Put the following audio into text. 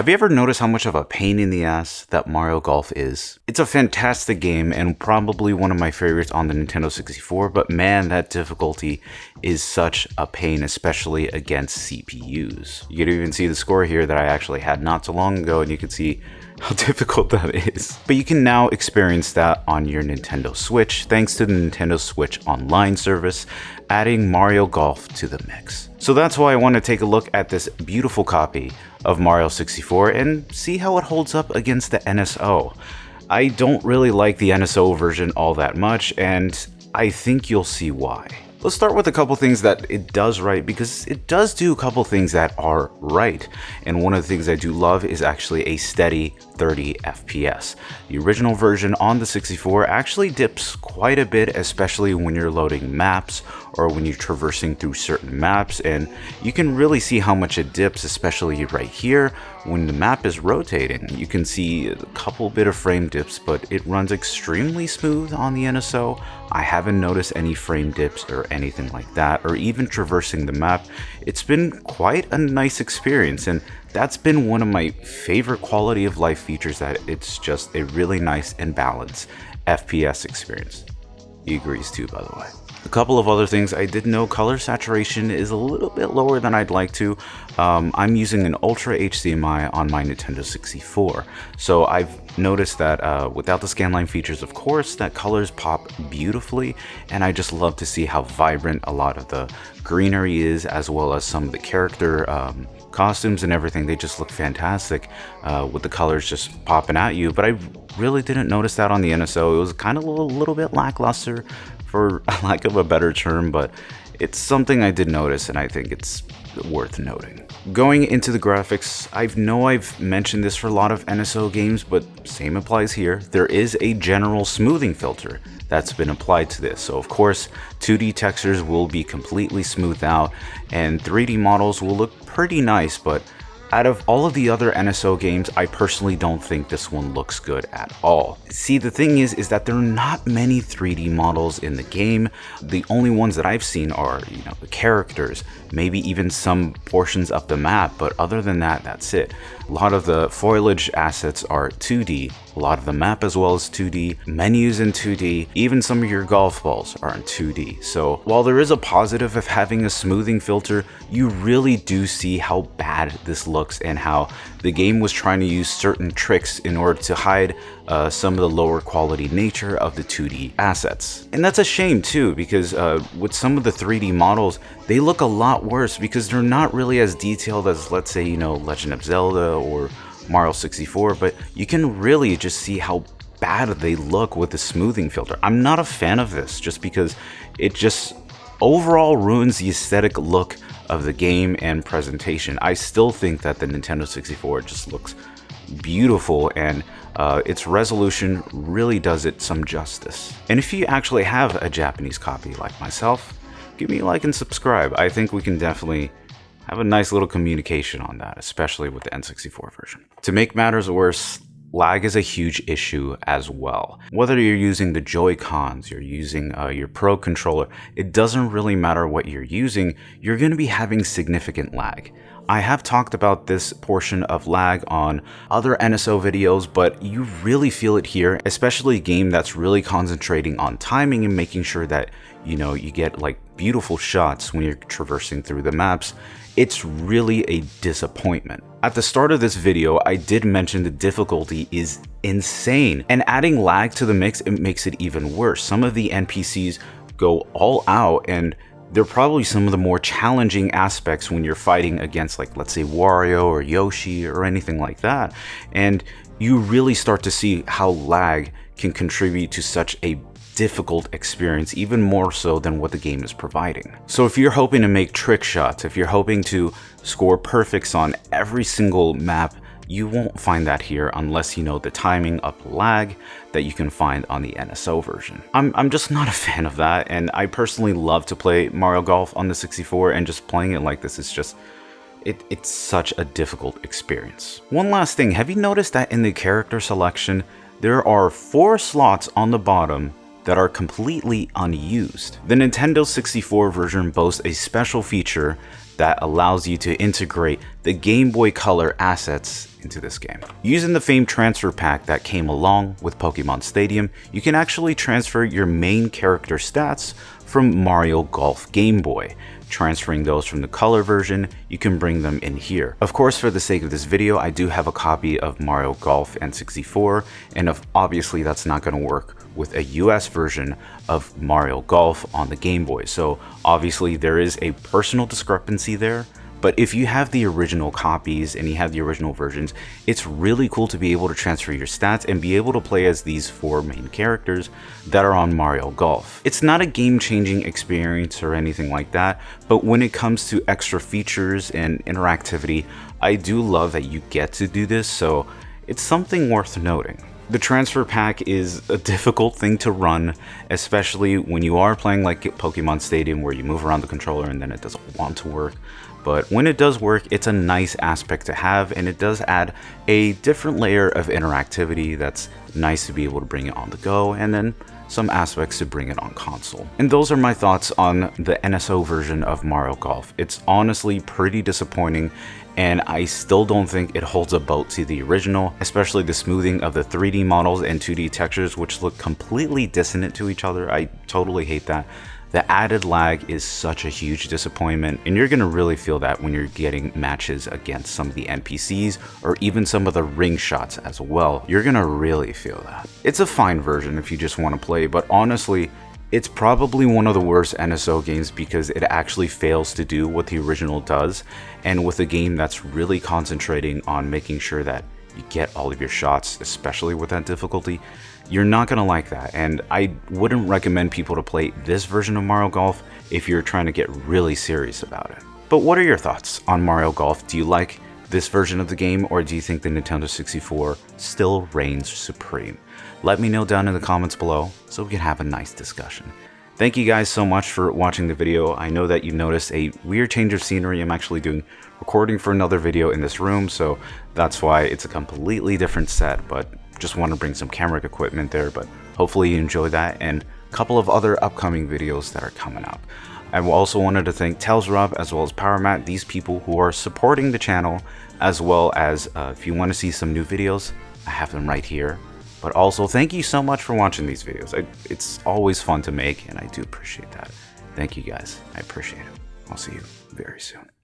Have you ever noticed how much of a pain in the ass that Mario Golf is? It's a fantastic game and probably one of my favorites on the Nintendo 64, but man, that difficulty is such a pain, especially against CPUs. You can even see the score here that I actually had not so long ago, and you can see how difficult that is. But you can now experience that on your Nintendo Switch thanks to the Nintendo Switch Online service, adding Mario Golf to the mix. So that's why I want to take a look at this beautiful copy of Mario 64 and see how it holds up against the NSO. I don't really like the NSO version all that much, and I think you'll see why. Let's start with a couple things that it does right, because it does do a couple things that are right. And one of the things I do love is actually a steady 30 FPS. The original version on the 64 actually dips quite a bit, especially when you're loading maps or when you're traversing through certain maps, and you can really see how much it dips, especially right here when the map is rotating. You can see a couple bit of frame dips, but it runs extremely smooth on the NSO. I haven't noticed any frame dips or anything like that, or even traversing the map. It's been quite a nice experience, and that's been one of my favorite quality of life features, that it's just a really nice and balanced FPS experience. He agrees too, by the way. A couple of other things, I did know color saturation is a little bit lower than I'd like to. I'm using an Ultra HDMI on my Nintendo 64, so I've noticed that without the scanline features, of course, that colors pop beautifully, and I just love to see how vibrant a lot of the greenery is, as well as some of the character costumes and everything. They just look fantastic with the colors just popping at you, but I really didn't notice that on the NSO. It was kind of a little bit lackluster, for lack of a better term, but it's something I did notice, and I think it's worth noting. Going into the graphics, I've mentioned this for a lot of NSO games, but same applies here. There is a general smoothing filter that's been applied to this. So of course, 2D textures will be completely smoothed out, and 3D models will look pretty nice, but out of all of the other NSO games, I personally don't think this one looks good at all. See, the thing is that there are not many 3D models in the game. The only ones that I've seen are, the characters, maybe even some portions of the map, but other than that, that's it. A lot of the foliage assets are 2D, a lot of the map as well as 2D, menus in 2D, even some of your golf balls are in 2D. So while there is a positive of having a smoothing filter, you really do see how bad this looks and how the game was trying to use certain tricks in order to hide some of the lower quality nature of the 2D assets. And that's a shame too, because with some of the 3D models, they look a lot worse because they're not really as detailed as, let's say, Legend of Zelda or Mario 64, but you can really just see how bad they look with the smoothing filter. I'm not a fan of this just because it just overall ruins the aesthetic look of the game and presentation. I still think that the Nintendo 64 just looks beautiful, and its resolution really does it some justice. And if you actually have a Japanese copy like myself, give me a like and subscribe. I think we can definitely have a nice little communication on that, especially with the N64 version. To make matters worse, lag is a huge issue as well. Whether you're using the Joy-Cons, you're using your Pro controller, it doesn't really matter what you're using, you're going to be having significant lag. I have talked about this portion of lag on other NSO videos, but you really feel it here, especially a game that's really concentrating on timing and making sure that you get like beautiful shots when you're traversing through the maps. It's really a disappointment. At the start of this video, I did mention the difficulty is insane, and adding lag to the mix, it makes it even worse. Some of the NPCs go all out, and they're probably some of the more challenging aspects when you're fighting against, like, let's say Wario or Yoshi or anything like that. And you really start to see how lag can contribute to such a difficult experience, even more so than what the game is providing. So if you're hoping to make trick shots, if you're hoping to score perfects on every single map, you won't find that here unless you know the timing of the lag that you can find on the NSO version. I'm just not a fan of that, and I personally love to play Mario Golf on the 64, and just playing it like this is just, it's such a difficult experience. One last thing, have you noticed that in the character selection, there are 4 slots on the bottom that are completely unused. The Nintendo 64 version boasts a special feature that allows you to integrate the Game Boy Color assets into this game. Using the famed transfer pack that came along with Pokemon Stadium, you can actually transfer your main character stats from Mario Golf Game Boy. Transferring those from the color version, you can bring them in here. Of course, for the sake of this video, I do have a copy of Mario Golf N64, and obviously that's not going to work with a US version of Mario Golf on the Game Boy. So obviously there is a personal discrepancy there. But if you have the original copies and you have the original versions, it's really cool to be able to transfer your stats and be able to play as these 4 main characters that are on Mario Golf. It's not a game-changing experience or anything like that, but when it comes to extra features and interactivity, I do love that you get to do this, so it's something worth noting. The transfer pack is a difficult thing to run, especially when you are playing like Pokemon Stadium where you move around the controller and then it doesn't want to work. But when it does work, it's a nice aspect to have, and it does add a different layer of interactivity that's nice to be able to bring it on the go, and then some aspects to bring it on console. And those are my thoughts on the NSO version of Mario Golf. It's honestly pretty disappointing, and I still don't think it holds a boat to the original, especially the smoothing of the 3D models and 2D textures, which look completely dissonant to each other. I totally hate that. The added lag is such a huge disappointment, and you're going to really feel that when you're getting matches against some of the NPCs or even some of the ring shots as well. You're going to really feel that. It's a fine version if you just want to play, but honestly, it's probably one of the worst NSO games because it actually fails to do what the original does, and with a game that's really concentrating on making sure that you get all of your shots, especially with that difficulty, you're not gonna like that, and I wouldn't recommend people to play this version of Mario Golf if you're trying to get really serious about it. But what are your thoughts on Mario Golf? Do you like this version of the game, or do you think the Nintendo 64 still reigns supreme? Let me know down in the comments below so we can have a nice discussion. Thank you guys so much for watching the video. I know that you noticed a weird change of scenery. I'm actually doing recording for another video in this room, so that's why it's a completely different set, but just want to bring some camera equipment there, but hopefully you enjoyed that and a couple of other upcoming videos that are coming up. I also wanted to thank TailsRob as well as PowerMatt, these people who are supporting the channel, as well as if you want to see some new videos, I have them right here. But also thank you so much for watching these videos. It's always fun to make, and I do appreciate that. Thank you guys. I appreciate it. I'll see you very soon.